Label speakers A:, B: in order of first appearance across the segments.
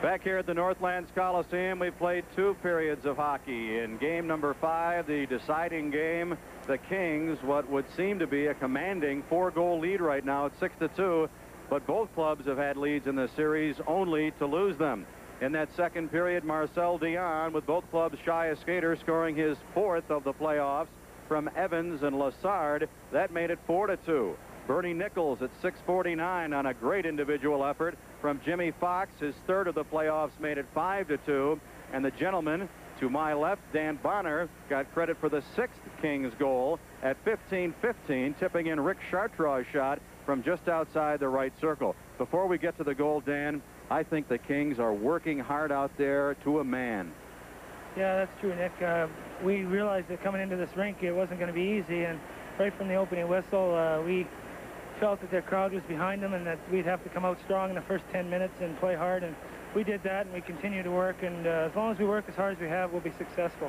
A: Back here at the Northlands Coliseum, we've played 2 periods of hockey. In game number 5, the deciding game, the Kings, what would seem to be a commanding 4-goal lead right now at 6-2, but both clubs have had leads in this series only to lose them. In that second period, Marcel Dion, with both clubs shy a skater, scoring his 4th of the playoffs from Evans and Lassard. That made it 4-2. Bernie Nichols at 6:49 on a great individual effort from Jimmy Fox. His 3rd of the playoffs made it 5-2. And the gentleman to my left, Dan Bonner, got credit for the 6th Kings goal at 15:15, tipping in Rick Chartraw's shot from just outside the right circle. Before we get to the goal, Dan, I think the Kings are working hard out there to a man.
B: Yeah, that's true, Nick. We realized that coming into this rink, it wasn't going to be easy, and right from the opening whistle, we felt that their crowd was behind them and that we'd have to come out strong in the first 10 minutes and play hard, and we did that, and we continue to work, and as long as we work as hard as we have, we'll be successful.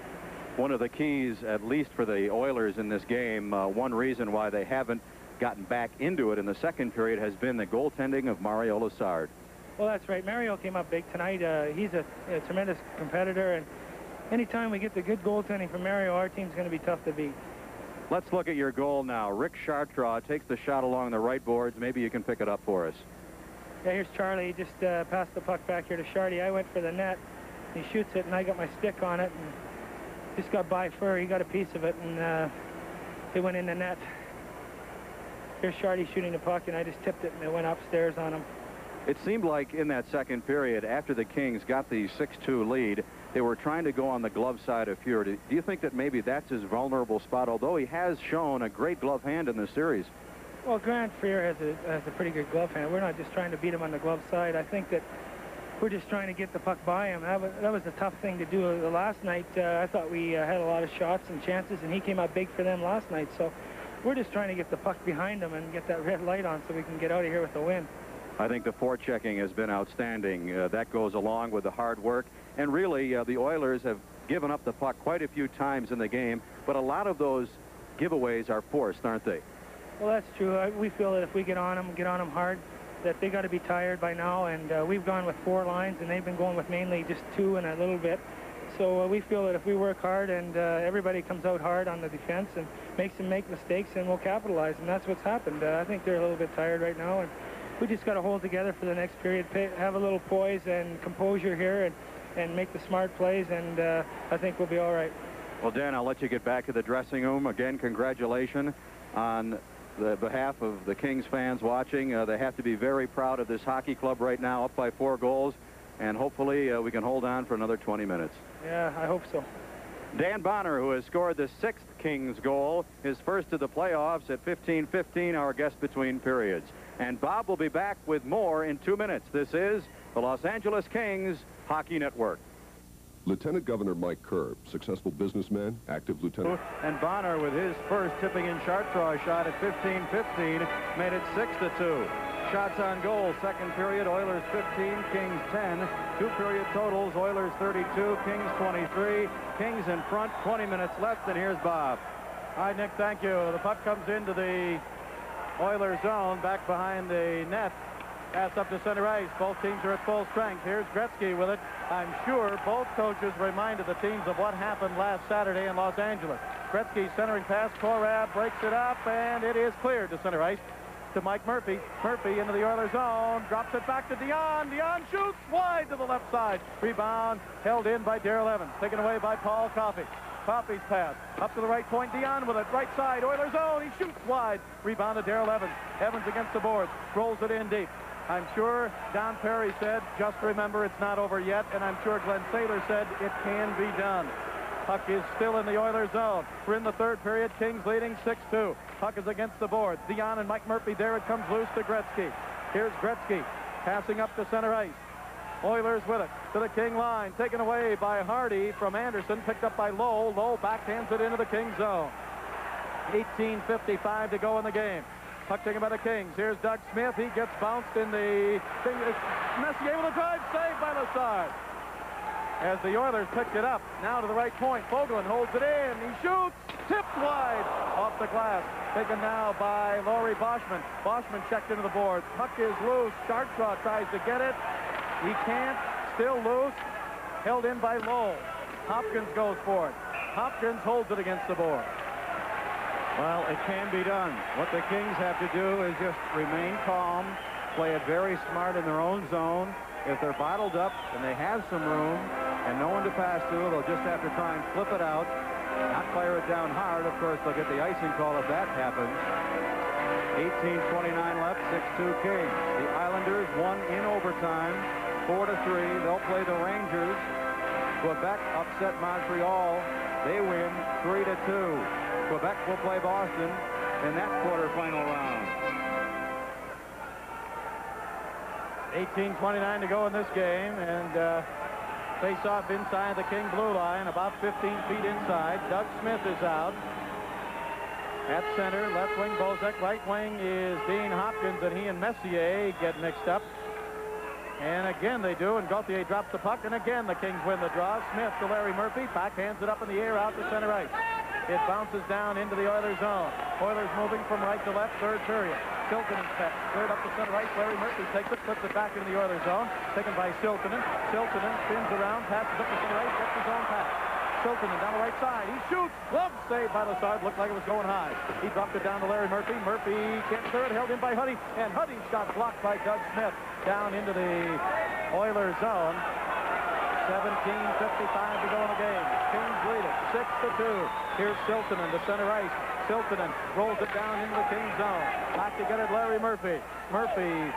A: One of the keys, at least for the Oilers in this game, one reason why they haven't gotten back into it in the second period has been the goaltending of Mario Lassard.
B: Well, that's right. Mario came up big tonight. He's a tremendous competitor, and anytime we get the good goaltending from Mario, our team's going to be tough to beat.
A: Let's look at your goal now. Rick Chartraw takes the shot along the right boards. Maybe you can pick it up for us.
B: Yeah, here's Charlie. He just passed the puck back here to Shardy. I went for the net. He shoots it, and I got my stick on it, and just got by Fur. He got a piece of it, and it went in the net. Here's Shardy shooting the puck, and I just tipped it, and it went upstairs on him.
A: It seemed like in that second period, after the Kings got the 6-2 lead, they were trying to go on the glove side of Fuhr. Do you think that maybe that's his vulnerable spot, although he has shown a great glove hand in this series?
B: Well, Grant Fuhr has a pretty good glove hand. We're not just trying to beat him on the glove side. I think that we're just trying to get the puck by him. That was a tough thing to do. Last night, I thought we had a lot of shots and chances, and he came out big for them last night. So we're just trying to get the puck behind him and get that red light on so we can get out of here with the win.
A: I think the forechecking has been outstanding. That goes along with the hard work. And really, the Oilers have given up the puck quite a few times in the game, but a lot of those giveaways are forced, aren't they?
B: Well, that's true. We feel that if we get on them hard, that they got to be tired by now, and we've gone with 4 lines, and they've been going with mainly just 2 and a little bit. So we feel that if we work hard and everybody comes out hard on the defense and makes them make mistakes, then we'll capitalize, and that's what's happened. I think they're a little bit tired right now, and we just got to hold together for the next period, have a little poise and composure here, and make the smart plays, and I think we'll be all right.
A: Well, Dan, I'll let you get back to the dressing room. Again, congratulations on the behalf of the Kings fans watching. They have to be very proud of this hockey club right now, up by 4 goals, and hopefully we can hold on for another 20 minutes.
B: Yeah, I hope so.
A: Dan Bonner, who has scored the 6th Kings goal, his first of the playoffs at 15:15, our guest between periods. And Bob will be back with more in 2 minutes. This is the Los Angeles Kings Hockey Network.
C: Lieutenant Governor Mike Kerr, successful businessman, active lieutenant.
A: And Bonner with his first tipping in Chartraw shot at 15:15 made it 6-2. Shots on goal, second period, Oilers 15, Kings 10. 2 period totals, Oilers 32, Kings 23. Kings in front, 20 minutes left, and here's Bob. Hi, Nick, thank you. The puck comes into the Oilers zone, back behind the net. Pass up to center ice. Both teams are at full strength. Here's Gretzky with it. I'm sure both coaches reminded the teams of what happened last Saturday in Los Angeles. Gretzky centering pass. Korab breaks it up, and it is cleared to center ice to Mike Murphy. Murphy into the Oilers zone. Drops it back to Dion. Dion shoots wide to the left side. Rebound held in by Darrell Evans. Taken away by Paul Coffey. Coffey's pass up to the right point. Dion with it. Right side. Oilers zone. He shoots wide. Rebound to Darrell Evans. Evans against the boards. Rolls it in deep. I'm sure Don Perry said, just remember it's not over yet. And I'm sure Glenn Saylor said it can be done. Puck is still in the Oilers zone. We're in the third period. Kings leading 6-2. Puck is against the boards. Dion and Mike Murphy. There it comes loose to Gretzky. Here's Gretzky passing up to center ice. Oilers with it to the King line. Taken away by Hardy from Anderson. Picked up by Lowe. Lowe backhands it into the King zone. 18:55 to go in the game. Puck taken by the Kings. Here's Doug Smith. He gets bounced in the thing. Messier with a drive. Saved by Lassard. As the Oilers picked it up. Now to the right point. Fogelin holds it in. He shoots. Tipped wide off the glass. Taken now by Laurie Boschman. Boschman checked into the boards. Puck is loose. Chartraw tries to get it. He can't. still loose. Held in by Lowell. Hopkins goes for it. Hopkins holds it against the board. Well, it can be done. What the Kings have to do is just remain calm, play it very smart in their own zone. If they're bottled up and they have some room and no one to pass to, they'll just have to try and flip it out, not fire it down hard. Of course, they'll get the icing call if that happens. 18:29 left, 6-2 Kings. The Islanders won in overtime, 4-3. They'll play the Rangers. Quebec upset Montreal. They win 3-2. Quebec will play Boston in that quarterfinal round. 18:29 to go in this game, and face-off inside the King blue line, about 15 feet inside. Doug Smith is out. At center, left wing Bozek, right wing is Dean Hopkins, and he and Messier get mixed up. And again they do, and Gauthier drops the puck, and again the Kings win the draw. Smith to Larry Murphy, backhands it up in the air out to center ice. It bounces down into the Oilers zone. Oilers moving from right to left, third period. Siltonen's pass, cleared up to center ice. Larry Murphy takes it, flips it back into the Oilers zone. Taken by Siltonen. Siltonen spins around, passes up to center ice, gets his own pass. Siltonen down the right side. He shoots. Glove saved by Lassard. Looked like it was going high. He dropped it down to Larry Murphy. Murphy can't clear it. Held in by Huddy. And Huddy's shot blocked by Doug Smith down into the Oilers zone. 17:55 to go in the game. Kings lead it 6-2. Here's Siltonen to center ice. Siltonen rolls it down into the Kings zone. Back to get it, Larry Murphy. Murphy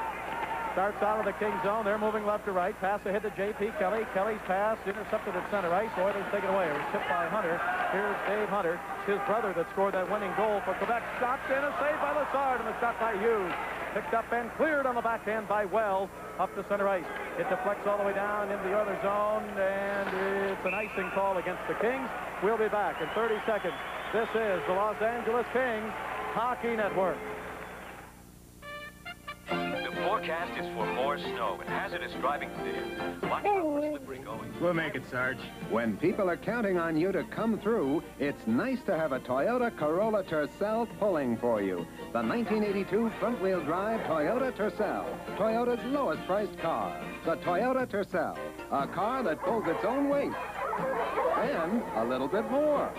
A: starts out of the Kings zone. They're moving left to right. Pass ahead to J.P. Kelly. Kelly's pass intercepted at center ice. Oilers take it away. It was tipped by Hunter. Here's Dave Hunter, his brother that scored that winning goal for Quebec. Shot in, a save by Lassard, and a shot by Hughes. Picked up and cleared on the backhand by Wells up to center ice. It deflects all the way down into the Oilers zone, and it's an icing call against the Kings. We'll be back in 30 seconds. This is the Los Angeles Kings Hockey Network.
D: The forecast is for more snow and hazardous driving conditions. Watch out for slippery going.
E: We'll make it, Sarge.
F: When people are counting on you to come through, it's nice to have a Toyota Corolla Tercel pulling for you. The 1982 front-wheel drive Toyota Tercel, Toyota's lowest priced car. The Toyota Tercel, a car that pulls its own weight. And a little bit more.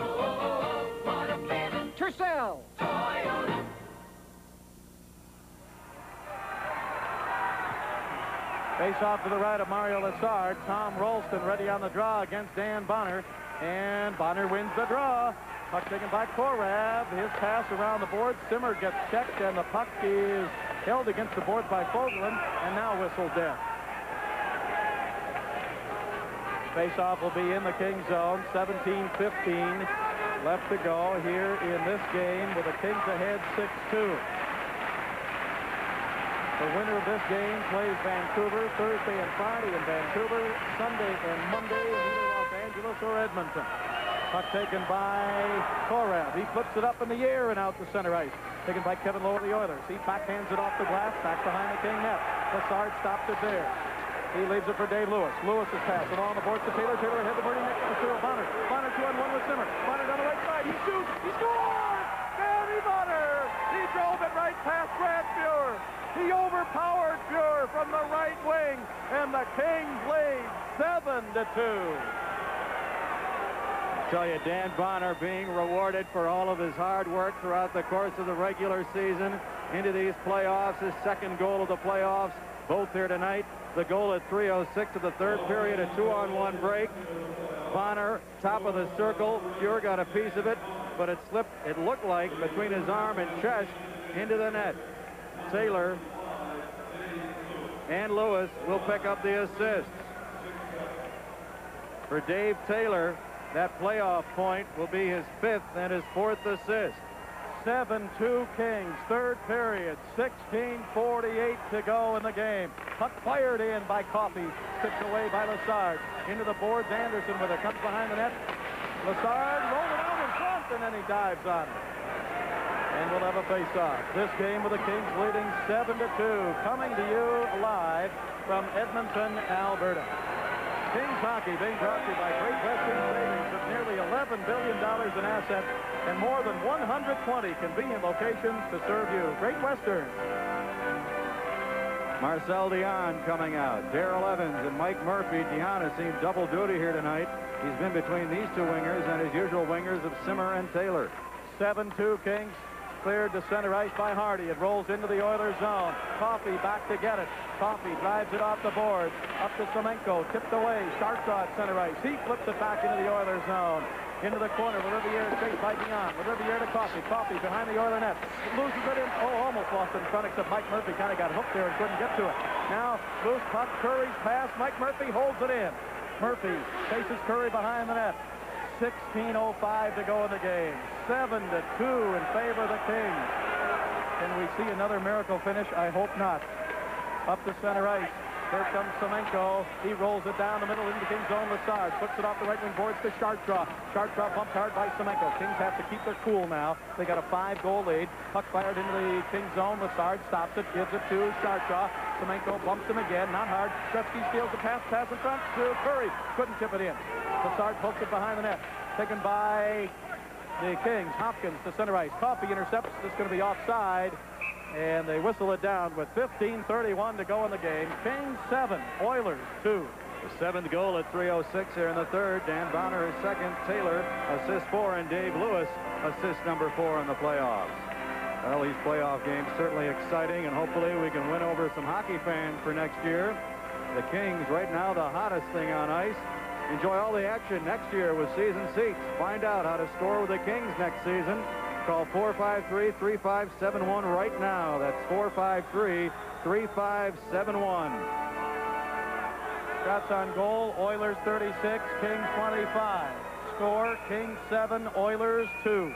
F: Tercel!
A: Face off to the right of Mario Lassard. Tom Rolston ready on the draw against Dan Bonner. And Bonner wins the draw. Puck taken by Korab. His pass around the board. Simmer gets checked, and the puck is held against the board by Fogelin, and now whistled dead. Face-off will be in the Kings zone. 17:15 left to go here in this game with the Kings ahead 6-2. The winner of this game plays Vancouver Thursday and Friday in Vancouver, Sunday and Monday in either Los Angeles or Edmonton. Puck taken by Korab. He flips it up in the air and out to center ice. Taken by Kevin Lowe of the Oilers. He backhands it off the glass, back behind the King net. Lassard stopped it there. He leaves it for Dave Lewis. Lewis's pass along the boards to Taylor. Taylor ahead to Bernie next to Cyril Bonner. Bonner 2-on-1 with Simmer. Bonner down the right side. He shoots. He scores! Danny Bonner! He drove it right past Grant Fuhr. He overpowered Fuhr from the right wing, and the Kings lead 7-2. I tell you, Dan Bonner being rewarded for all of his hard work throughout the course of the regular season into these playoffs. His second goal of the playoffs, both here tonight. The goal at 3:06 of the third period, a 2-on-1 break. Bonner, top of the circle. Fuhr got a piece of it, but it slipped, it looked like, between his arm and chest into the net. Taylor and Lewis will pick up the assists. For Dave Taylor, that playoff point will be his 5th and his 4th assist. 7-2 Kings, third period, 16:48 to go in the game. Puck fired in by Coffey, tipped away by Lassard. Into the boards, Anderson with it, comes behind the net. Lassard rolling out in front, and then he dives on it. And we'll have a face-off. This game with the Kings leading 7-2. Coming to you live from Edmonton, Alberta. Kings hockey being brought to you by Great Western Savings with nearly $11 billion in assets and more than 120 convenient locations to serve you. Great Western. Marcel Dion coming out. Darrell Evans and Mike Murphy. Dion has seen double duty here tonight. He's been between these two wingers and his usual wingers of Simmer and Taylor. 7-2 Kings. Cleared to center ice by Hardy. It rolls into the Oilers zone. Coffey back to get it. Coffey drives it off the boards. Up to Semenko. Tipped away. Sharpshot center ice. He flips it back into the Oilers zone. Into the corner with Riviere chased by Dion. With Riviere to Coffey. Coffey behind the Oiler net. Loses it in. Oh, almost lost it in front, except Mike Murphy kind of got hooked there and couldn't get to it. Now, loose puck. Curry's pass. Mike Murphy holds it in. Murphy chases Curry behind the net. 16:05 to go in the game. 7-2 in favor of the Kings. Can we see another miracle finish? I hope not. Up to center ice. Here comes Semenko. He rolls it down the middle into Kings zone. Lassard puts it off the right wing boards to Chartraw. Chartraw bumped hard by Semenko. Kings have to keep their cool now. They got a 5-goal lead. Puck fired into the Kings zone. Lassard stops it, gives it to Chartraw. Semenko bumps him again, not hard. Gretzky steals the pass in front to Curry. Couldn't tip it in. Lassard pokes it behind the net. Taken by the Kings. Hopkins to center ice. Coffey intercepts. This is going to be offside. And they whistle it down with 15:31 to go in the game. Kings 7, Oilers 2. The 7th goal at 3:06 here in the third. Dan Bonner his second. Taylor assist 4, and Dave Lewis assist number 4 in the playoffs. Well, these playoff games certainly exciting, and hopefully we can win over some hockey fans for next year. The Kings right now the hottest thing on ice. Enjoy all the action next year with season seats. Find out how to score with the Kings next season. Call 453-3571 right now. That's 453-3571. Shots on goal, Oilers 36, Kings 25. Score, Kings 7, Oilers 2.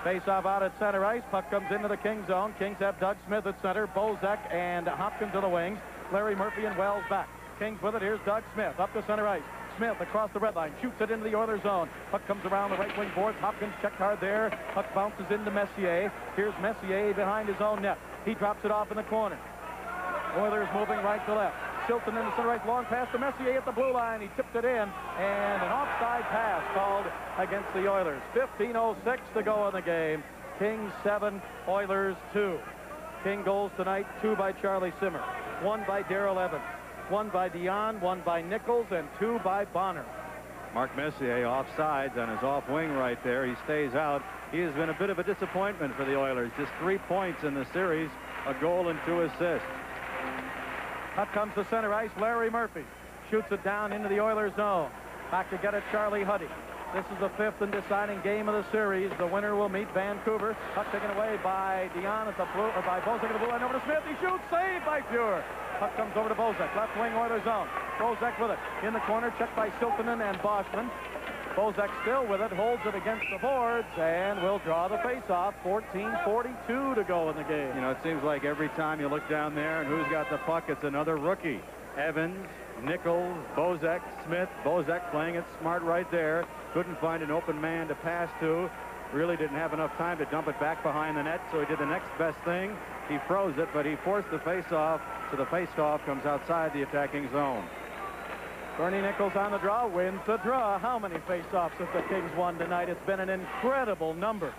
A: Face-off out at center ice. Puck comes into the Kings zone. Kings have Doug Smith at center, Bozek and Hopkins to the wings. Larry Murphy and Wells back. Kings with it. Here's Doug Smith up to center ice. Smith across the red line, shoots it into the Oilers zone. Puck comes around the right wing boards. Hopkins checked hard there. Puck bounces into Messier. Here's Messier behind his own net. He drops it off in the corner. Oilers moving right to left. Shilton in the center ice, long pass to Messier at the blue line. He tipped it in, and an offside pass called against the Oilers. 15:06 to go in the game. Kings 7, Oilers 2. King goals tonight, 2 by Charlie Simmer, 1 by Darrell Evans, 1 by Dion, 1 by Nichols, and 2 by Bonner. Mark Messier offsides on his off wing right there. He stays out. He has been a bit of a disappointment for the Oilers. Just 3 points in the series, a goal and 2 assists. Puck comes to center ice. Larry Murphy shoots it down into the Oilers zone. Back to get it, Charlie Huddy. This is the 5th and deciding game of the series. The winner will meet Vancouver. Puck taken away by Dion at the blue, or by Bozek at the blue line over to Smith. He shoots, saved by Pure. Puck comes over to Bozek, left wing Oilers zone. Bozek with it in the corner, checked by Siltanen and Boschman. Bozek still with it, holds it against the boards, and will draw the face-off. 14:42 to go in the game. You know, it seems like every time you look down there and who's got the puck, it's another rookie. Evans, Nichols, Bozek, Smith. Bozek playing it smart right there. Couldn't find an open man to pass to. Really didn't have enough time to dump it back behind the net, so he did the next best thing. He froze it, but he forced the face-off, so the face-off comes outside the attacking zone. Bernie Nichols on the draw, wins the draw. How many face-offs have the Kings won tonight? It's been an incredible number.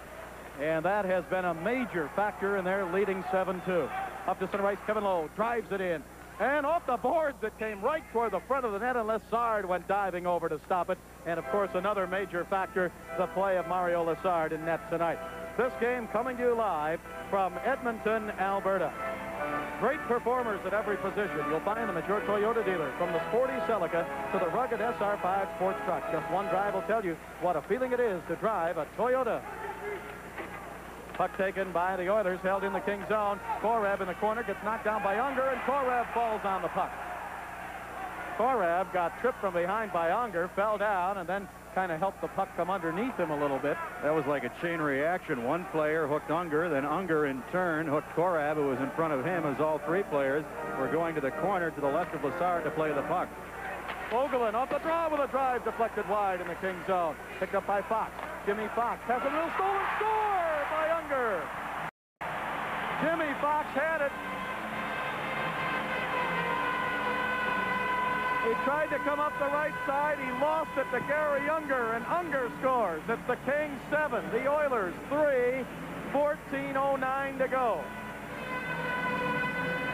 A: And that has been a major factor in their leading 7-2. Up to center ice, Kevin Lowe drives it in. And off the boards, it came right toward the front of the net, and Lassard went diving over to stop it. And, of course, another major factor, the play of Mario Lassard in net tonight. This game coming to you live from Edmonton, Alberta. Great performers at every position. You'll find them at your Toyota dealer, from the sporty Celica to the rugged SR5 sports truck. Just one drive will tell you what a feeling it is to drive a Toyota. Puck taken by the Oilers, held in the King zone. Korab in the corner, gets knocked down by Unger, and Korab falls on the puck. Korab got tripped from behind by Unger, fell down, and then kind of helped the puck come underneath him a little bit. That was like a chain reaction. One player hooked Unger, then Unger in turn hooked Korab, who was in front of him, as all 3 players were going to the corner to the left of Lassard to play the puck. Vogelin off the draw with a drive deflected wide in the King zone. Picked up by Fox. Jimmy Fox has a little stolen score by Unger. Jimmy Fox had it. He tried to come up the right side. He lost it to Gary Unger, and Unger scores. It's the Kings 7, the Oilers 3, 14:09 to go.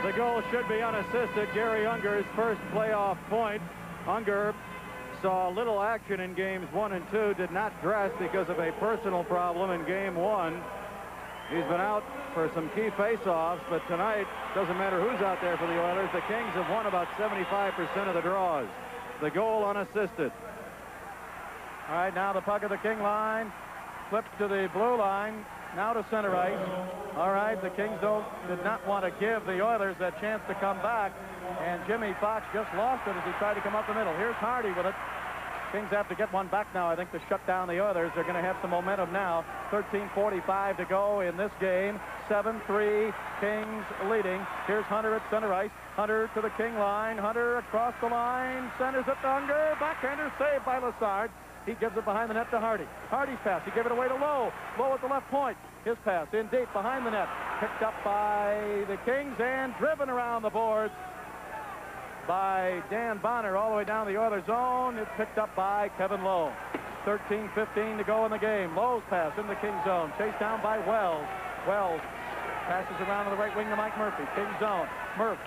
A: The goal should be unassisted. Gary Unger's first playoff point. Unger saw little action in games 1 and 2, did not dress because of a personal problem in game 1. He's been out for some key face-offs, but tonight, doesn't matter who's out there for the Oilers, the Kings have won about 75% of the draws. The goal unassisted. All right, now the puck at the King line, flipped to the blue line, now to center ice. All right, the Kings did not want to give the Oilers that chance to come back, and Jimmy Fox just lost it as he tried to come up the middle. Here's Hardy with it. Kings have to get one back now, I think, to shut down the Oilers. They're going to have some momentum now. 13:45 to go in this game. 7-3, Kings leading. Here's Hunter at center ice. Hunter to the King line. Hunter across the line. Centers it to Unger. Backhander saved by Lassard. He gives it behind the net to Hardy. Hardy's pass. He gave it away to Lowe. Lowe at the left point. His pass in deep behind the net. Picked up by the Kings and driven around the boards by Dan Bonner all the way down the Oilers zone. It's picked up by Kevin Lowe. 13:15 to go in the game. Lowe's pass in the King zone. Chased down by Wells. Wells passes around to the right wing to Mike Murphy. King zone. Murph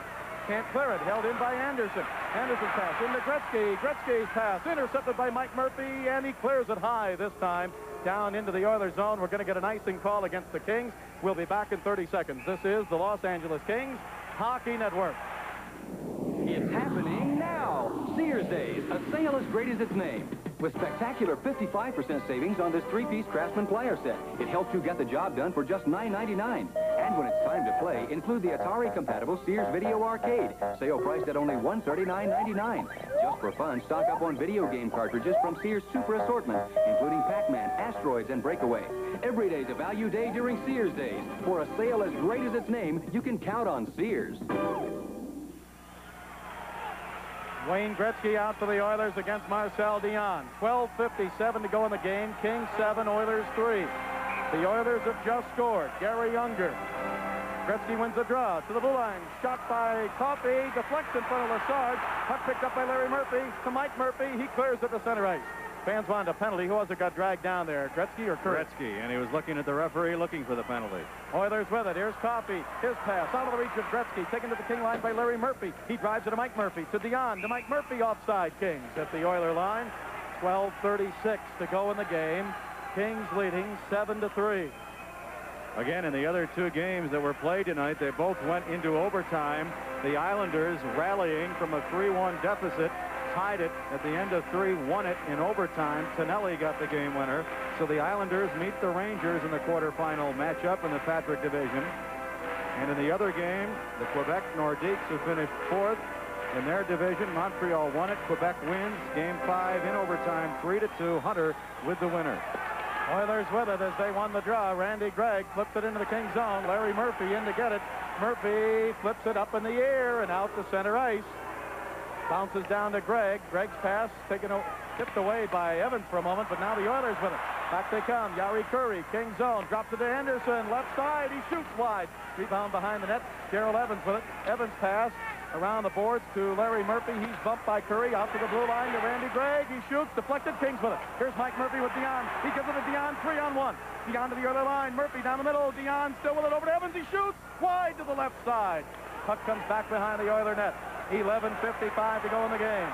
A: can't clear it. Held in by Anderson. Anderson's pass into Gretzky. Gretzky's pass intercepted by Mike Murphy, and he clears it high this time down into the Oilers zone. We're going to get an icing call against the Kings. We'll be back in 30 seconds. This is the Los Angeles Kings Hockey Network.
E: It's happening now. Sears Days, a sale as great as its name. With spectacular 55% savings on this 3-piece Craftsman player set. It helps you get the job done for just $9.99. And when it's time to play, include the Atari-compatible Sears Video Arcade. Sale priced at only $139.99. Just for fun, stock up on video game cartridges from Sears' Super Assortment, including Pac-Man, Asteroids, and Breakaway. Every day's a value day during Sears Days. For a sale as great as its name, you can count on Sears.
A: Wayne Gretzky out for the Oilers against Marcel Dion. 12:57 to go in the game. Kings 7, Oilers 3. The Oilers have just scored. Gary Unger. Gretzky wins the draw to the blue line. Shot by Coffey. Deflects in front of Lassard. Puck picked up by Larry Murphy. To Mike Murphy. He clears it to center ice. Fans wanted a penalty. Who was it got dragged down there? Gretzky or Curry? Gretzky, and he was looking at the referee looking for the penalty. Oilers with it. Here's Coffey. His pass out of the reach of Gretzky. Taken to the King line by Larry Murphy. He drives it to Mike Murphy. To Dion. To Mike Murphy. Offside. Kings at the Oiler line. 12:36 to go in the game. Kings leading 7-3. Again, in the other two games that were played tonight, they both went into overtime. The Islanders rallying from a 3-1 deficit. Tied it at the end of 3, won it in overtime. Tonelli got the game winner. So the Islanders meet the Rangers in the quarterfinal matchup in the Patrick division. And in the other game, the Quebec Nordiques have finished 4th in their division. Montreal won it. Quebec wins Game 5 in overtime, 3-2. Hunter with the winner. Oilers with it as they won the draw. Randy Gregg flips it into the King zone. Larry Murphy in to get it. Murphy flips it up in the air and out to center ice. Bounces down to Gregg. Gregg's pass tipped away by Evans for a moment, but now the Oilers with it. Back they come. Yari Curry, King zone, drops it to Anderson, left side. He shoots wide. Rebound behind the net. Gerald Evans with it. Evans pass around the boards to Larry Murphy. He's bumped by Curry out to the blue line to Randy Gregg. He shoots, deflected. Kings with it. Here's Mike Murphy with Dion. He gives it to Dion, 3-on-1. Dion to the other line. Murphy down the middle. Dion still with it over to Evans. He shoots wide to the left side. Puck comes back behind the Oiler net. 11:55 to go in the game.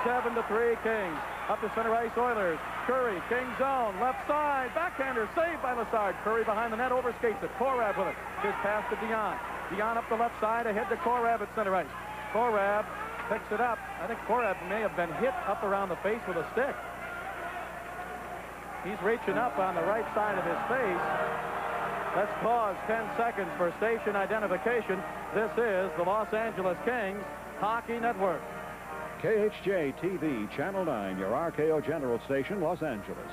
A: 7-3 Kings. Up to center ice Oilers. Curry, King zone, left side. Backhander saved by Lassard. Curry behind the net, overskates it. Korab with it. His pass to Dion. Dion up the left side, ahead to Korab at center ice. Korab picks it up. I think Korab may have been hit up around the face with a stick. He's reaching up on the right side of his face. Let's pause 10 seconds for station identification. This is the Los Angeles Kings Hockey Network.
G: KHJ-TV, Channel 9, your RKO General Station, Los Angeles.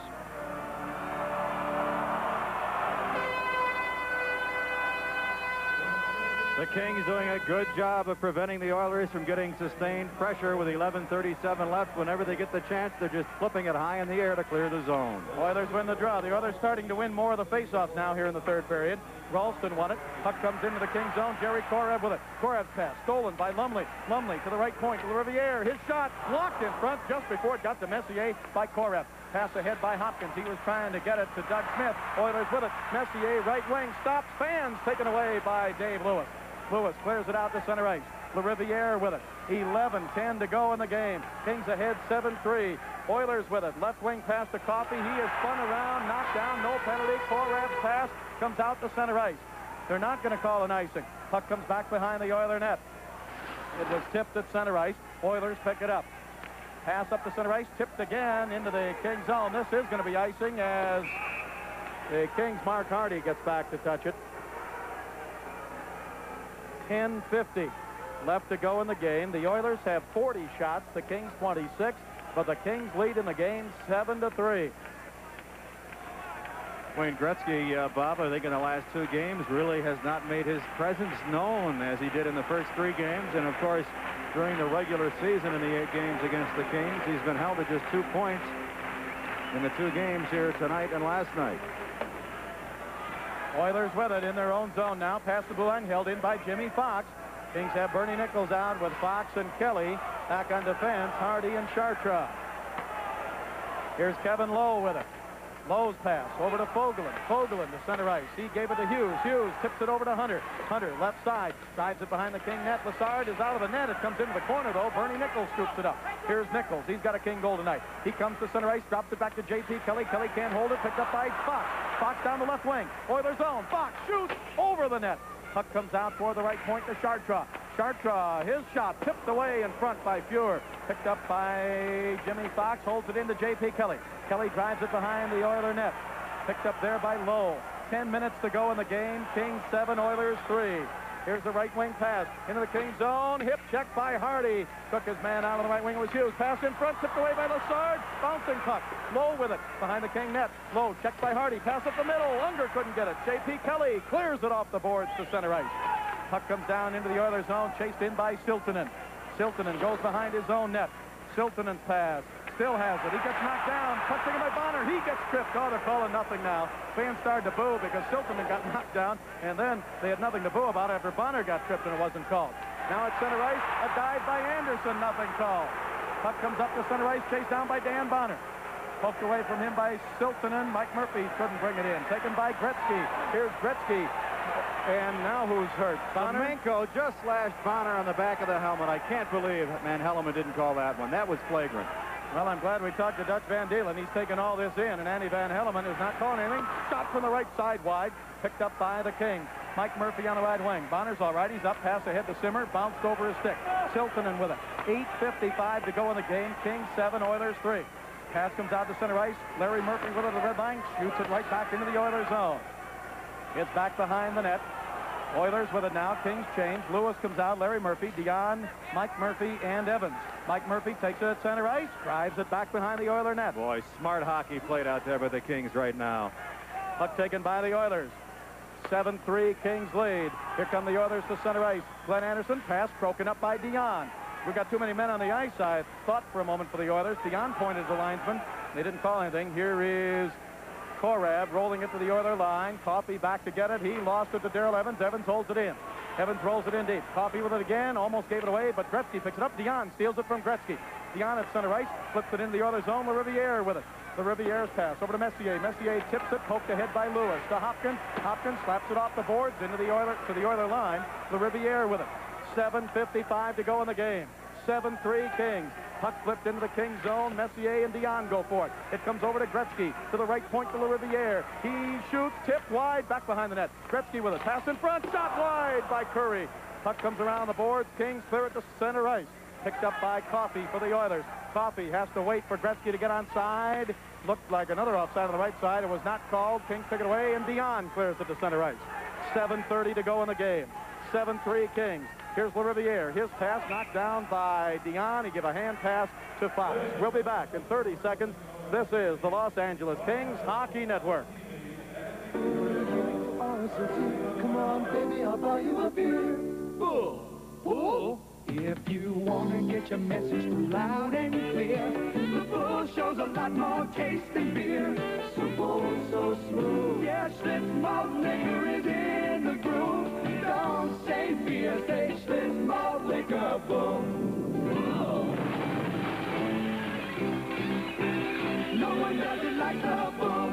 A: The Kings doing a good job of preventing the Oilers from getting sustained pressure with 11:37 left. Whenever they get the chance, they're just flipping it high in the air to clear the zone. Oilers win the draw. The Oilers starting to win more of the faceoffs now here in the third period. Ralston won it. Puck comes into the King zone. Jerry Korab with it. Korab's pass stolen by Lumley. Lumley to the right point to the Riviere. His shot blocked in front just before it got to Messier by Korab. Pass ahead by Hopkins. He was trying to get it to Doug Smith. Oilers with it. Messier right wing stops. Fans taken away by Dave Lewis. Lewis clears it out to center ice. LaRiviere with it. 11-10 to go in the game. Kings ahead 7-3. Oilers with it. Left wing pass to Coffey. He is spun around, knocked down, no penalty. Korab's pass comes out to center ice. They're not going to call an icing. Puck comes back behind the Oiler net. It was tipped at center ice. Oilers pick it up. Pass up to center ice, tipped again into the Kings zone. This is going to be icing as the Kings' Mark Hardy gets back to touch it. 10:50 left to go in the game. The Oilers have 40 shots, the Kings 26, but the Kings lead in the game 7-3.
H: Wayne Gretzky, Bob, I think in the last 2 games really has not made his presence known as he did in the first 3 games. And of course, during the regular season in the 8 games against the Kings, he's been held to just 2 points in the 2 games here tonight and last night.
A: Oilers with it in their own zone now. Past the blue line, held in by Jimmy Fox. Kings have Bernie Nichols out with Fox and Kelly. Back on defense, Hardy and Chartrand. Here's Kevin Lowe with it. Lowe's pass over to Fogelin. Fogelin to center ice. He gave it to Hughes. Hughes tips it over to Hunter. Hunter left side. Drives it behind the King net. Lassard is out of the net. It comes into the corner, though. Bernie Nichols scoops it up. Here's Nichols. He's got a King goal tonight. He comes to center ice. Drops it back to J.P. Kelly. Kelly can't hold it. Picked up by Fox. Fox down the left wing. Oilers zone. Fox shoots over the net. Puck comes out toward the right point to Chartrand. Chartrand, his shot tipped away in front by Fuhr. Picked up by Jimmy Fox. Holds it into J.P. Kelly. Kelly drives it behind the Oiler net. Picked up there by Lowe. 10 minutes to go in the game. Kings 7, Oilers 3. Here's the right wing pass into the Kings zone. Hip check by Hardy. Took his man out on the right wing. It was Hughes. Pass in front. Tipped away by Lassard. Bouncing puck. Lowe with it behind the King net. Lowe checked by Hardy. Pass up the middle. Unger couldn't get it. J.P. Kelly clears it off the boards to center ice. Puck comes down into the Oilers zone. Chased in by Siltanen. Siltanen goes behind his own net. Siltanen's pass. Still has it. He gets knocked down. Puck taken by Bonner. He gets tripped. Oh, they're calling nothing now. Fans started to boo because Siltanen got knocked down, and then they had nothing to boo about after Bonner got tripped and it wasn't called. Now at center ice, a dive by Anderson. Nothing called. Puck comes up to center ice, chased down by Dan Bonner. Poked away from him by Siltanen. Mike Murphy couldn't bring it in. Taken by Gretzky. Here's Gretzky. And now who's hurt? Bonner?
H: Semenko just slashed Bonner on the back of the helmet. I can't believe Van Hellemond didn't call that one. That was flagrant.
A: Well, I'm glad we talked to Dutch Van Dalen. He's taken all this in, and Andy Van Hellemond is not calling anything. Shot from the right side wide. Picked up by the King. Mike Murphy on the right wing. Bonner's all right. He's up, pass ahead to Simmer. Bounced over his stick. Siltanen with it. 8:55 to go in the game. Kings 7, Oilers 3. Pass comes out to center ice. Larry Murphy with it at the red line. Shoots it right back into the Oilers zone. It's back behind the net. Oilers with it now. Kings change. Lewis comes out. Larry Murphy, Dion, Mike Murphy, and Evans. Mike Murphy takes it at center ice. Drives it back behind the Oiler net.
H: Boy, smart hockey played out there by the Kings right now.
A: Puck taken by the Oilers. 7-3 Kings lead. Here come the Oilers to center ice. Glenn Anderson, pass broken up by Dion. We've got too many men on the ice. I thought for a moment for the Oilers. Dion pointed to the linesman. They didn't call anything. Here is Korab rolling it to the Oiler line. Coffey back to get it. He lost it to Darrell Evans. Evans holds it in. Evans rolls it in deep. Coffey with it again. Almost gave it away, but Gretzky picks it up. Dion steals it from Gretzky. Dion at center ice. Flips it into the Oiler zone. LaRiviere with it. LaRiviere's pass over to Messier. Messier tips it. Poked ahead by Lewis to Hopkins. Hopkins slaps it off the boards into the Oiler to the Oiler line. LaRiviere with it. 7:55 to go in the game. 7-3 Kings. Puck flipped into the King zone. Messier and Dion go for it. It comes over to Gretzky. To the right point to LaRiviere. He shoots. Tipped wide. Back behind the net. Gretzky with it. Pass in front. Shot wide by Curry. Puck comes around the boards. Kings clear it to center ice. Picked up by Coffey for the Oilers. Coffey has to wait for Gretzky to get onside. Looked like another offside on the right side. It was not called. Kings took it away, and Dion clears it to center ice. 7:30 to go in the game. 7-3 Kings. Here's LaRiviere. His pass knocked down by Dion. He gave a hand pass to Fox. We'll be back in 30 seconds. This is the Los Angeles Kings Hockey Network.
I: Come on, baby, I'll buy you a beer. Bull. If you want to get your message through loud and clear, the Bull shows a lot more taste than beer. So bold, so smooth. Yeah, Schlitz malt liquor is in the groove. Don't say beer, say Schlitz malt liquor, Bull. No one does it like the Bull.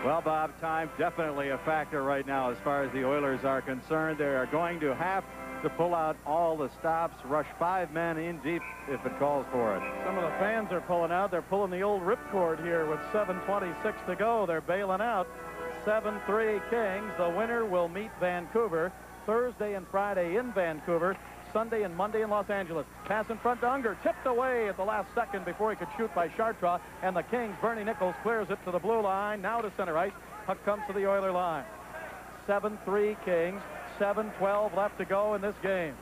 H: Well, Bob, time definitely a factor right now as far as the Oilers are concerned. They are going to have to pull out all the stops, rush 5 men in deep if it calls for it.
A: Some of the fans are pulling out. They're pulling the old ripcord here with 7:26 to go. They're bailing out. 7-3 Kings. The winner will meet Vancouver Thursday and Friday in Vancouver, Sunday and Monday in Los Angeles. Pass in front to Unger, tipped away at the last second before he could shoot by Chartrand, and the Kings, Bernie Nichols, clears it to the blue line, now to center ice. Puck comes to the Oiler line. 7-3 Kings, 7:12 left to go in this game.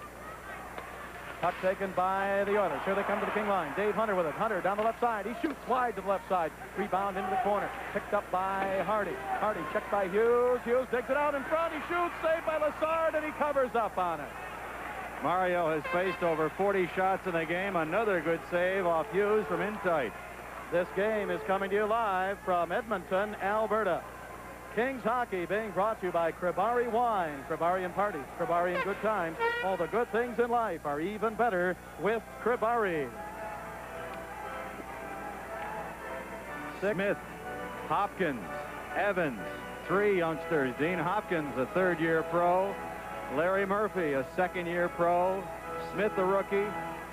A: Puck taken by the Oilers. Here they come to the King line. Dave Hunter with it. Hunter down the left side. He shoots wide to the left side. Rebound into the corner. Picked up by Hardy. Hardy checked by Hughes. Hughes digs it out in front. He shoots. Saved by Lassard, and he covers up on it.
H: Mario has faced over 40 shots in the game. Another good save off Hughes from in tight.
A: This game is coming to you live from Edmonton, Alberta. Kings hockey being brought to you by Kribari Wine. Kribari and parties, Kribari and good times. All the good things in life are even better with Kribari.
H: Smith, Hopkins, Evans, 3 youngsters. Dean Hopkins, a third-year pro. Larry Murphy, a second-year pro. Smith, a rookie.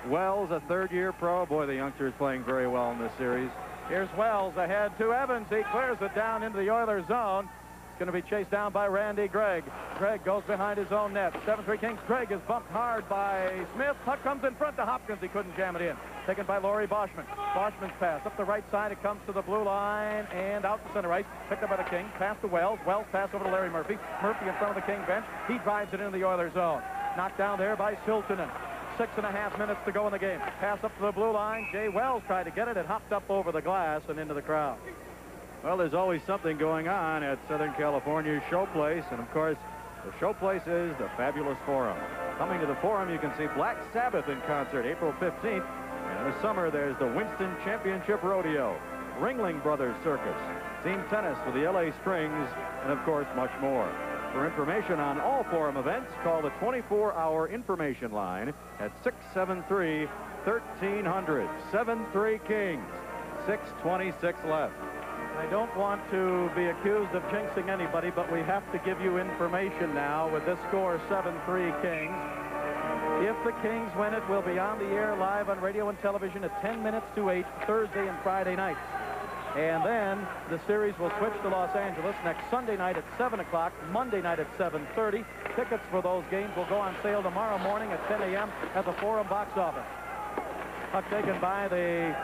H: Wells, a third-year pro. Boy, the youngsters playing very well in this series.
A: Here's Wells ahead to Evans. He clears it down into the Oilers zone. It's going to be chased down by Randy Gregg. Gregg goes behind his own net. 7-3 Kings. Gregg is bumped hard by Smith. Puck comes in front to Hopkins. He couldn't jam it in. Taken by Laurie Boschman. Boschman's pass up the right side. It comes to the blue line and out to center ice. Picked up by the Kings. Pass to Wells. Wells pass over to Larry Murphy. Murphy in front of the King bench. He drives it into the Oilers zone. Knocked down there by Siltanen. 6.5 minutes to go in the game. Pass up to the blue line. Jay Wells tried to get it. It hopped up over the glass and into the crowd.
H: Well, there's always something going on at Southern California's Showplace, and of course, the Showplace is the Fabulous Forum. Coming to the Forum, you can see Black Sabbath in concert April 15th, and in the summer, there's the Winston Championship Rodeo, Ringling Brothers Circus, team tennis with the LA Strings, and of course, much more. For information on all Forum events, call the 24-hour information line at 673-1300. 7-3 Kings, 6:26 left.
A: I don't want to be accused of jinxing anybody, but we have to give you information now with this score 7-3 Kings. If the Kings win it, we'll be on the air live on radio and television at 10 minutes to 8 Thursday and Friday nights. And then the series will switch to Los Angeles next Sunday night at 7 o'clock, Monday night at 7:30. Tickets for those games will go on sale tomorrow morning at 10 a.m. at the Forum box office. Puck taken by the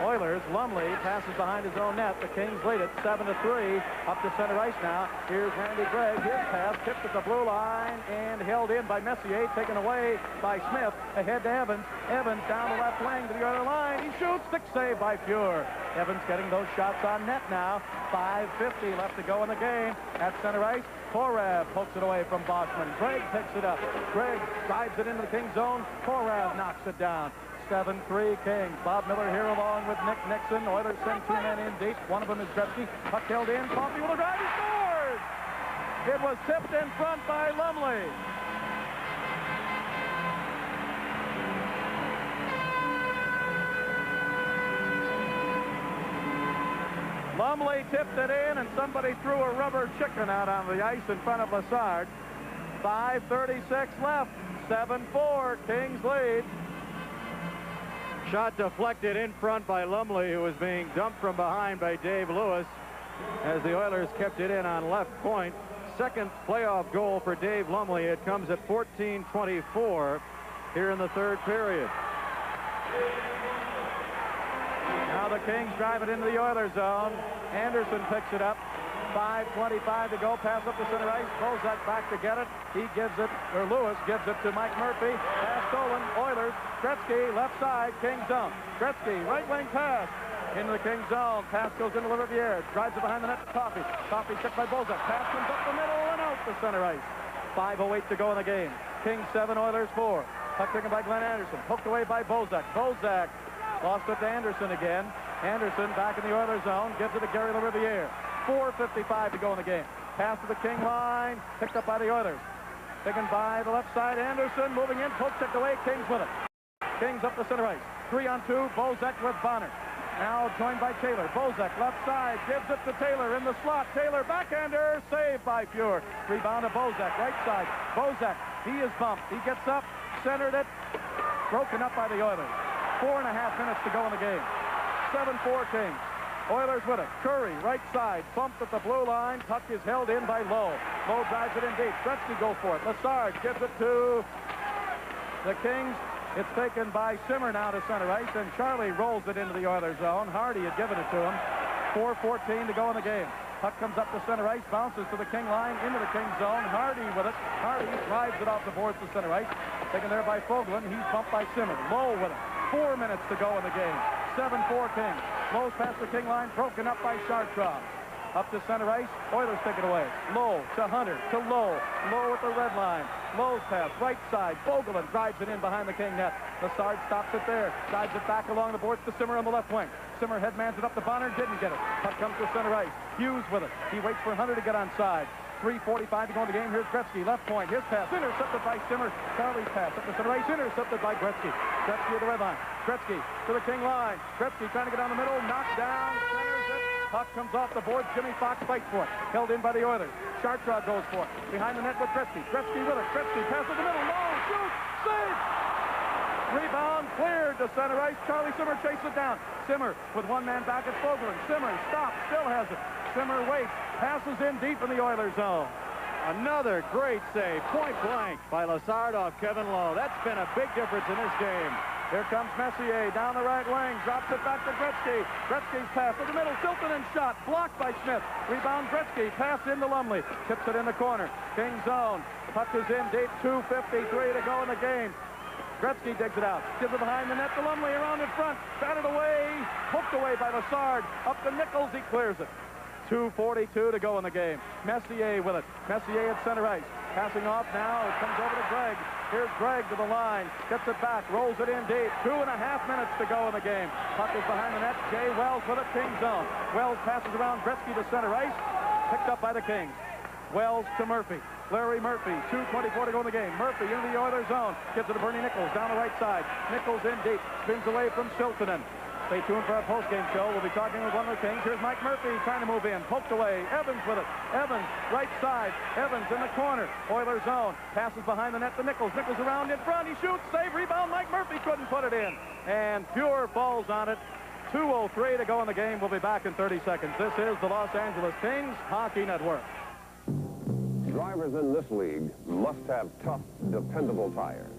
A: Oilers. Lumley passes behind his own net. The Kings lead it 7-3. Up to center ice now. Here's Randy Gregg. His pass tipped at the blue line and held in by Messier. Taken away by Smith. Ahead to Evans. Evans down the left wing to the other line. He shoots. Stick save by Fuhr. Evans getting those shots on net now. 5:50 left to go in the game. At center ice, Korav pokes it away from Boschman. Gregg picks it up. Gregg drives it into the Kings zone. Korav knocks it down. 7-3 Kings. Bob Miller here along with Nick Nixon. Oilers send 2 men in deep. One of them is Gretzky. Puck held in. Coffey with a drive. He scores! It was tipped in front by Lumley. Lumley tipped it in, and somebody threw a rubber chicken out on the ice in front of Lassard. 5:36 left. 7-4. Kings lead.
H: Shot deflected in front by Lumley, who was being dumped from behind by Dave Lewis as the Oilers kept it in on left point. Second playoff goal for Dave Lumley. It comes at 14:24 here in the third period.
A: Now the Kings drive it into the Oilers zone. Anderson picks it up. 5:25 to go. Pass up to center ice. Bozak back to get it. He gives it, or Lewis gives it to Mike Murphy. Pass stolen. Oilers. Gretzky left side. Kings zone. Gretzky right wing pass into the Kings zone. Pass goes into Riviere. Drives it behind the net to Coffey. Coffey checked by Bozak. Pass comes up the middle and out to center ice. 5:08 to go in the game. Kings 7, Oilers 4. Puck taken by Glenn Anderson. Poked away by Bozak. Bozak lost it to Anderson again. Anderson back in the Oilers zone. Gives it to Gary LaRiviere. 4:55 to go in the game. Pass to the King line. Picked up by the Oilers. Taken by the left side. Anderson moving in. Poke checked away. Kings with it. Kings up the center ice. 3-on-2. Bozak with Bonner. Now joined by Taylor. Bozak left side, gives it to Taylor in the slot. Taylor backhander, saved by Fuhr. Rebound to Bozak, right side. Bozak, he is bumped. He gets up, centered it, broken up by the Oilers. 4.5 minutes to go in the game. 7-4 Kings. Oilers with it. Curry, right side, bumped at the blue line. Puck is held in by Lowe. Lowe drives it in deep. Gretzky goes for it. Lassard gives it to the Kings. It's taken by Simmer now to center ice, and Charlie rolls it into the Oilers zone. Hardy had given it to him. 4:14 to go in the game. Puck comes up to center ice, bounces to the King line, into the King zone. Hardy with it. Hardy drives it off the boards to center ice. Taken there by Fogelin. He's bumped by Simmer. Lowe with it. 4 minutes to go in the game. 7-4 Kings. Lowe's past the King line, broken up by Chartrand. Up to center ice. Oilers take it away. Lowe to Hunter to Lowe. Lowe at the red line. Lowe's pass, right side. Fogelin drives it in behind the King net. Lassard stops it there. Drives it back along the boards to Simmer on the left wing. Simmer headmans it up to Bonner. Didn't get it. Puck comes to center ice. Hughes with it. He waits for Hunter to get on side. 3:45 to go in the game. Here's Gretzky. Left point. His pass. Intercepted by Simmer. Charlie's pass up the center ice. Intercepted by Gretzky. Gretzky at the red line. Gretzky to the King line. Gretzky trying to get down the middle. Knocked down. Centers it. Puck comes off the board. Jimmy Fox fights for it. Held in by the Oilers. Chartrand goes for it. Behind the net with Gretzky. Gretzky with it. Gretzky passes the middle. Low. Shoot. Save. Rebound cleared to center ice. Charlie Simmer chases it down. Simmer with one man back at Fogelin. Simmer stops. Still has it. Simmer waits. Passes in deep in the Oilers zone.
H: Another great save, point blank, by Lassard off Kevin Lowe. That's been a big difference in this game.
A: Here comes Messier down the right wing. Drops it back to Gretzky. Gretzky's pass to the middle. Tilton and shot. Blocked by Smith. Rebound Gretzky. Pass into Lumley. Tips it in the corner. King zone. Puck is in deep. 2:53 to go in the game. Gretzky digs it out. Gives it behind the net to Lumley around in front. Batted away. Hooked away by Lassard. Up to Nichols. He clears it. 2:42 to go in the game. Messier with it. Messier at center ice. Passing off now. It comes over to Gregg. Here's Gregg to the line. Gets it back. Rolls it in deep. 2.5 minutes to go in the game. Puck is behind the net. Jay Wells with it. King zone. Wells passes around Gretzky to center ice. Picked up by the Kings. Wells to Murphy. Larry Murphy. 2:24 to go in the game. Murphy into the Oilers zone. Gives it to Bernie Nichols down the right side. Nichols in deep. Spins away from Siltanen. Stay tuned for our postgame show. We'll be talking with one of the Kings. Here's Mike Murphy trying to move in. Poked away. Evans with it. Evans, right side. Evans in the corner. Oilers zone. Passes behind the net to Nichols. Nichols around in front. He shoots. Save. Rebound. Mike Murphy couldn't put it in. And Fuhr falls on it. 2:03 to go in the game. We'll be back in 30 seconds. This is the Los Angeles Kings Hockey Network.
C: Drivers in this league must have tough, dependable tires.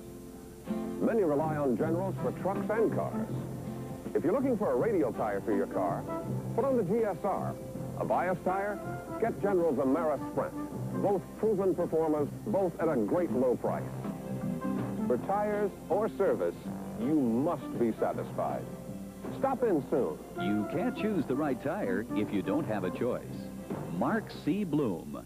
C: Many rely on Generals for trucks and cars. If you're looking for a radial tire for your car, put on the GSR. A bias tire? Get General's Amera Sprint. Both proven performers, both at a great low price. For tires or service, you must be satisfied. Stop in soon.
J: You can't choose the right tire if you don't have a choice. Mark C. Bloom.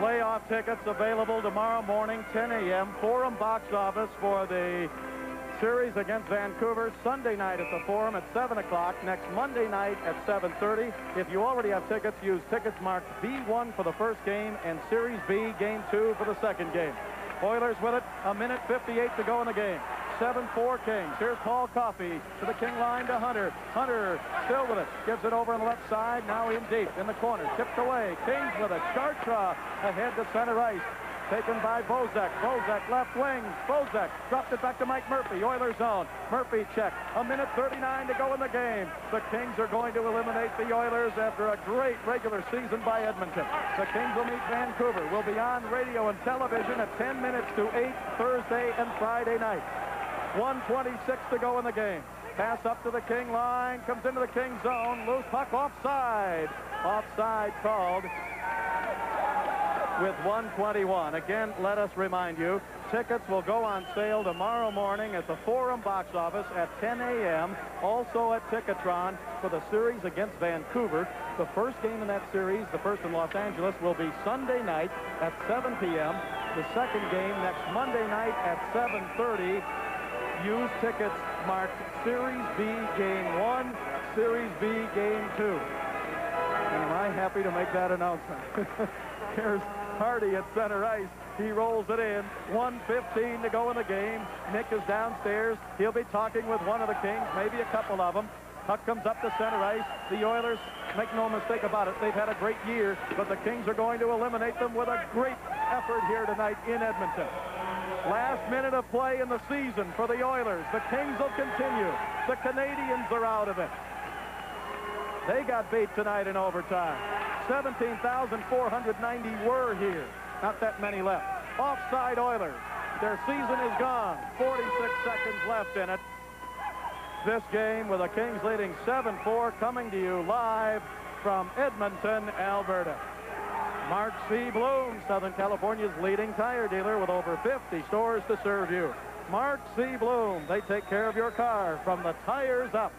A: Playoff tickets available tomorrow morning, 10 a.m. Forum box office for the series against Vancouver. Sunday night at the Forum at 7 o'clock. Next Monday night at 7:30. If you already have tickets, use tickets marked B1 for the first game and Series B, Game 2 for the second game. Oilers with it. 1:58 to go in the game. 7-4 Kings. Here's Paul Coffey to the King line to Hunter. Hunter still with it. Gives it over on the left side. Now in deep in the corner. Tipped away. Kings with it. Chartrand ahead to center ice. Taken by Bozak. Bozak left wing. Bozak dropped it back to Mike Murphy. Oilers zone. Murphy check. 1:39 to go in the game. The Kings are going to eliminate the Oilers after a great regular season by Edmonton. The Kings will meet Vancouver. Will be on radio and television at 10 minutes to 8 Thursday and Friday night. 1:26 to go in the game. Pass up to the King line. Comes into the King zone. Loose puck offside. Offside called with 1:21. Again, let us remind you, tickets will go on sale tomorrow morning at the Forum box office at 10 a.m. Also at Ticketron for the series against Vancouver. The first game in that series, the first in Los Angeles, will be Sunday night at 7 p.m. The second game next Monday night at 7:30. Use tickets marked Series B Game 1, Series B Game 2. And am I happy to make that announcement? Here's Hardy at center ice. He rolls it in. 1:15 to go in the game. Nick is downstairs. He'll be talking with one of the Kings, maybe a couple of them. Puck comes up to center ice. The Oilers, make no mistake about it, they've had a great year, but the Kings are going to eliminate them with a great effort here tonight in Edmonton. Last minute of play in the season for the Oilers. The Kings will continue. The Canadians are out of it. They got beat tonight in overtime. 17,490 were here. Not that many left. Offside Oilers. Their season is gone. 46 seconds left in it. This game with the Kings leading 7-4, coming to you live from Edmonton, Alberta. Mark C. Bloom, Southern California's leading tire dealer with over 50 stores to serve you. Mark C. Bloom, they take care of your car from the tires up.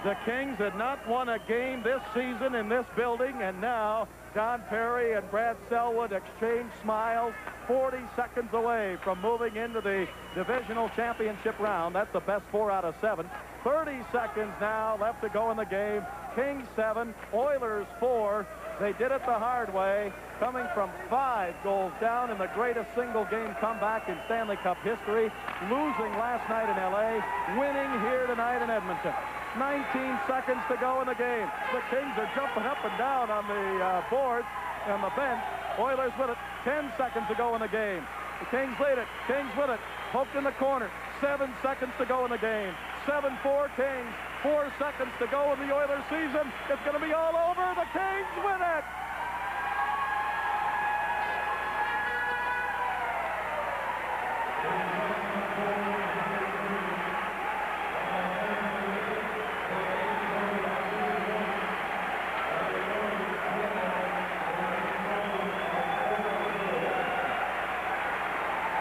A: The Kings had not won a game this season in this building, and now Don Perry and Brad Selwood exchange smiles 40 seconds away from moving into the divisional championship round. That's the best 4 out of 7. 30 seconds now left to go in the game. Kings 7, Oilers 4. They did it the hard way, coming from 5 goals down in the greatest single-game comeback in Stanley Cup history, losing last night in L.A., winning here tonight in Edmonton. 19 seconds to go in the game. The Kings are jumping up and down on the boards on the bench. Oilers with it. 10 seconds to go in the game. The Kings lead it. Kings with it. Poked in the corner. 7 seconds to go in the game. 7-4 Kings. 4 seconds to go in the Oilers season. It's going to be all over. The Kings win it.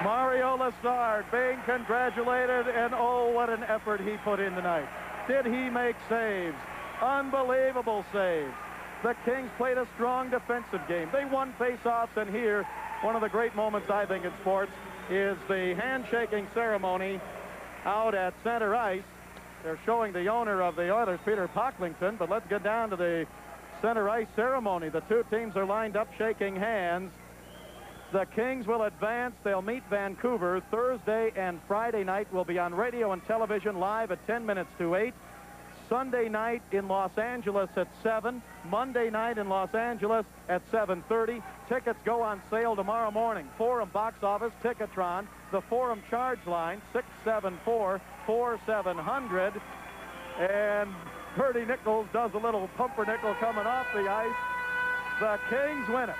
A: Mario Lessard being congratulated, and oh, what an effort he put in tonight. Did he make saves? Unbelievable saves. The Kings played a strong defensive game. They won face-offs, and here, one of the great moments, I think, in sports is the handshaking ceremony out at center ice. They're showing the owner of the Oilers, Peter Pocklington, but let's get down to the center ice ceremony. The two teams are lined up shaking hands. The Kings will advance. They'll meet Vancouver Thursday and Friday night. Will be on radio and television live at 10 minutes to 8. Sunday night in Los Angeles at 7. Monday night in Los Angeles at 7:30. Tickets go on sale tomorrow morning. Forum box office, Ticketron. The Forum charge line, 674-4700. And Bertie Nichols does a little pumpernickel coming off the ice. The Kings win it.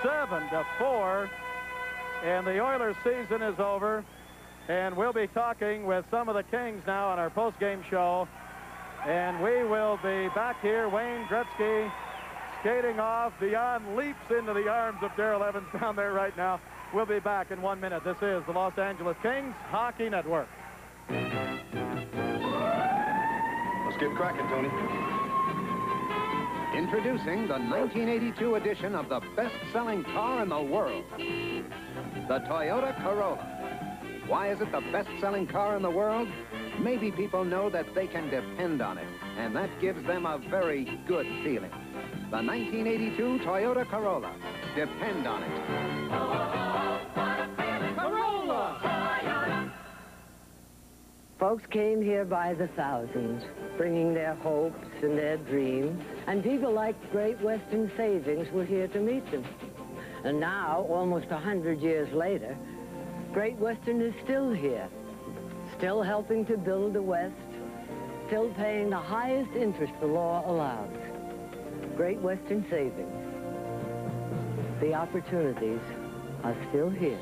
A: 7-4, and the Oilers season is over, and we'll be talking with some of the Kings now on our post-game show, and we will be back here. Wayne Gretzky skating off beyond, leaps into the arms of Darrell Evans down there right now. We'll be back in 1 minute. This is the Los Angeles Kings Hockey Network.
K: Let's get cracking, Tony.
F: Introducing the 1982 edition of the best-selling car in the world, the Toyota Corolla. Why is it the best-selling car in the world? Maybe people know that they can depend on it, and that gives them a very good feeling. The 1982 Toyota Corolla. Depend on it.
I: Corolla!
L: Folks came here by the thousands, bringing their hopes and their dreams, and people like Great Western Savings were here to meet them. And now, almost 100 years later, Great Western is still here, still helping to build the West, still paying the highest interest the law allows. Great Western Savings. The opportunities are still here.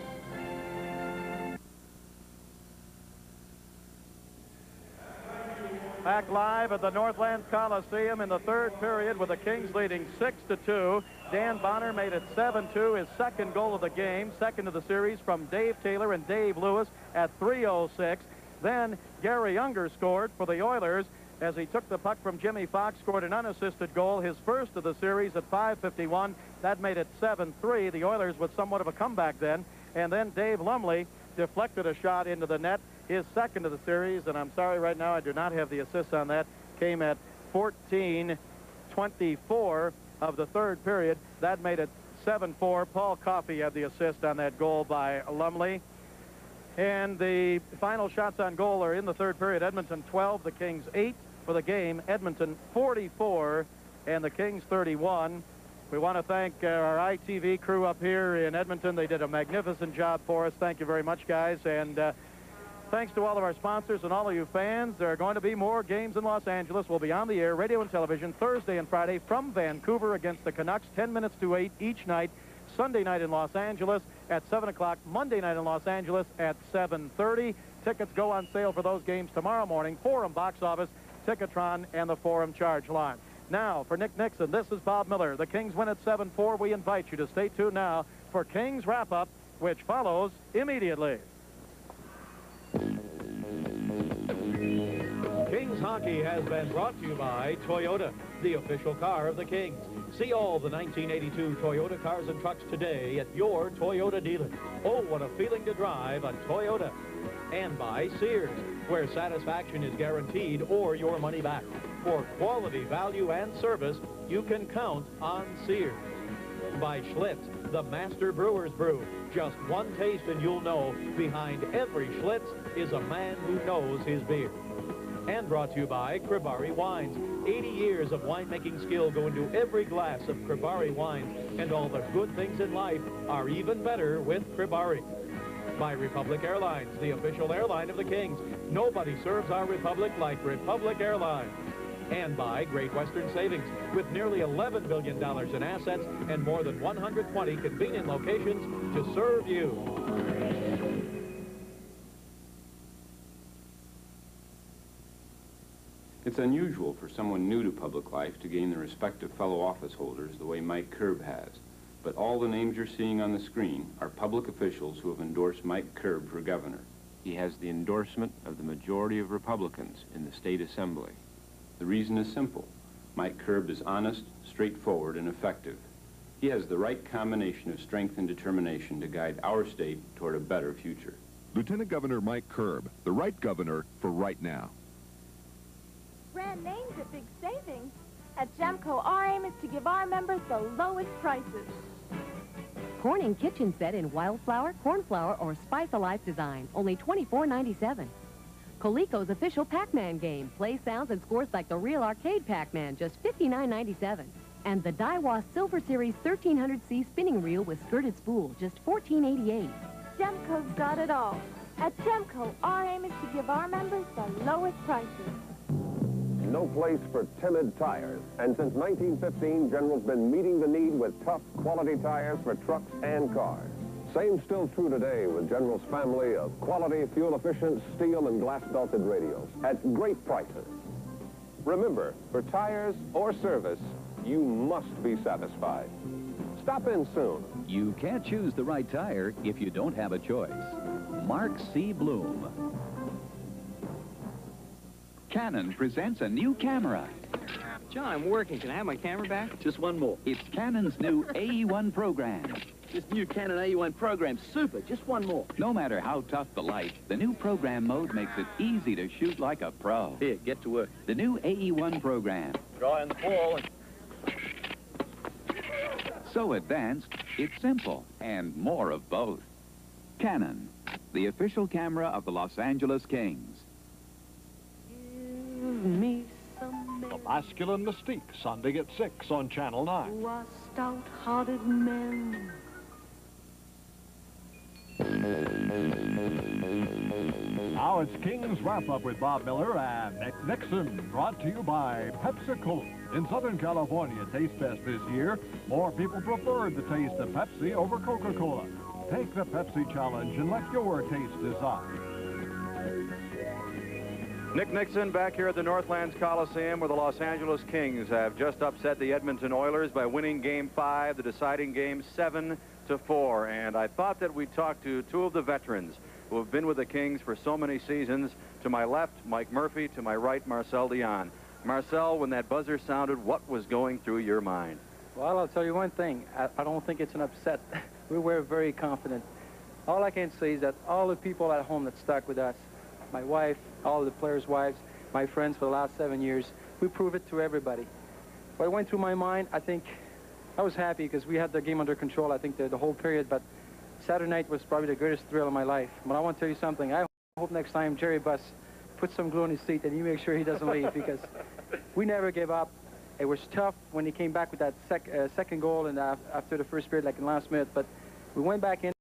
A: Back live at the Northlands Coliseum in the third period with the Kings leading 6-2. Dan Bonner made it 7-2, his second goal of the game, second of the series from Dave Taylor and Dave Lewis at 3:06. Then Gary Unger scored for the Oilers as he took the puck from Jimmy Fox, scored an unassisted goal, his first of the series at 5:51. That made it 7-3. The Oilers with somewhat of a comeback then. And then Dave Lumley deflected a shot into the net, his second of the series, and I'm sorry right now I do not have the assists on that, came at 14:24 of the third period. That made it
H: 7-4. Paul Coffey had the assist on that goal by Lumley. And the final shots on goal are in the third period. Edmonton 12, the Kings 8 for the game. Edmonton 44 and the Kings 31. We want to thank our ITV crew up here in Edmonton. They did a magnificent job for us. Thank you very much, guys. And thanks to all of our sponsors and all of you fans. There are going to be more games in Los Angeles. We'll be on the air, radio and television, Thursday and Friday from Vancouver against the Canucks, 10 minutes to 8 each night. Sunday night in Los Angeles at 7 o'clock. Monday night in Los Angeles at 7:30. Tickets go on sale for those games tomorrow morning. Forum box office, Ticketron, and the Forum charge line. Now, for Nick Nixon, this is Bob Miller. The Kings win at 7-4. We invite you to stay tuned now for Kings Wrap-Up, which follows immediately. Kings Hockey has been brought to you by Toyota, the official car of the Kings. See all the 1982 Toyota cars and trucks today at your Toyota dealer. Oh, what a feeling to drive a Toyota. And by Sears, where satisfaction is guaranteed or your money back. For quality, value, and service, you can count on Sears. By Schlitz, the master brewer's brew. Just one taste and you'll know behind every Schlitz is a man who knows his beer. And brought to you by Kribari Wines. 80 years of winemaking skill go into every glass of Kribari wines, and all the good things in life are even better with Kribari. By Republic Airlines, the official airline of the Kings. Nobody serves our Republic like Republic Airlines. And by Great Western Savings, with nearly $11 billion in assets and more than 120 convenient locations to serve you.
M: It's unusual for someone new to public life to gain the respect of fellow office holders the way Mike Curb has. But all the names you're seeing on the screen are public officials who have endorsed Mike Curb for governor. He has the endorsement of the majority of Republicans in the state assembly. The reason is simple. Mike Curb is honest, straightforward, and effective. He has the right combination of strength and determination to guide our state toward a better future.
N: Lieutenant Governor Mike Curb, the right governor for right now.
O: Brand names at big savings. At Gemco, our aim is to give our members the lowest prices.
P: Corning kitchen set in wildflower, cornflower, or Spice-A-Life design, only $24.97. Coleco's official Pac-Man game. Play sounds and scores like the real arcade Pac-Man, just $59.97. And the Daiwa Silver Series 1300C spinning reel with skirted spool, just $14.88.
O: Gemco's got it all. At Gemco, our aim is to give our members the lowest prices.
C: No place for timid tires. And since 1915, General's been meeting the need with tough, quality tires for trucks and cars. Same still true today with General's family of quality, fuel-efficient steel and glass-belted radials at great prices. Remember, for tires or service, you must be satisfied. Stop in soon.
J: You can't choose the right tire if you don't have a choice. Mark C. Bloom. Canon presents a new camera.
Q: John, I'm working. Can I have my camera back?
J: Just one more. It's Canon's new AE1 program.
Q: This new Canon AE1 program's super. Just one more.
J: No matter how tough the light, the new program mode makes it easy to shoot like a pro.
Q: Here, get to work.
J: The new AE1 program.
Q: Draw in the ball.
J: So advanced, it's simple, and more of both. Canon, the official camera of the Los Angeles Kings.
G: The Masculine Mystique, Sunday at 6 on Channel 9.
I: Who are stout-hearted men.
G: Now it's Kings Wrap-Up with Bob Miller and Nick Nixon, brought to you by Pepsi-Cola. In Southern California Taste Fest this year, more people preferred the taste of Pepsi over Coca-Cola. Take the Pepsi challenge and let your taste decide.
H: Nick Nixon back here at the Northlands Coliseum, where the Los Angeles Kings have just upset the Edmonton Oilers by winning Game 5, the deciding game 7-4. And I thought that we'd talk to two of the veterans who have been with the Kings for so many seasons. To my left, Mike Murphy. To my right, Marcel Dion. Marcel, when that buzzer sounded, what was going through your mind?
B: Well, I'll tell you one thing. I don't think it's an upset. We were very confident. All I can say is that all the people at home that stuck with us, my wife, all the players' wives, my friends for the last 7 years, we prove it to everybody. What went through my mind, I think I was happy because we had the game under control, I think, the whole period, but Saturday night was probably the greatest thrill of my life. But I want to tell you something. I hope next time Jerry Buss puts some glue on his seat and you make sure he doesn't leave, because we never gave up. It was tough when he came back with that second goal and after the first period, like in the last minute, but we went back in.